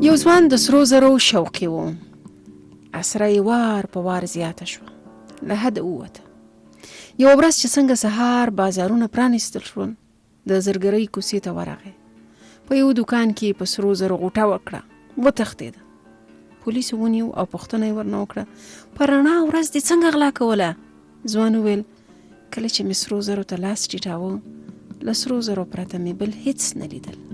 یو ځوان د سرو زرو شوقي و. اسره یې وار په وار زیاته شوه، له حده ووته. یوه ورځ چې څنګه سهار بازارونه پرانیستل شول، د زرګرۍ کوڅې ته ورغی. په یو دوکان کې په سرو زرو غوټه وکړه، وتښتېده. پولیسو ونیو او پوښتنه یې ورنه وکړه، په رڼا ورځ دې څنګه غلا کوله؟ ځوان وویل، کله چې مې سرو زرو ته لاس ټیټاوه، له سرو زرو پرته مې بل هیڅ نه لیدل.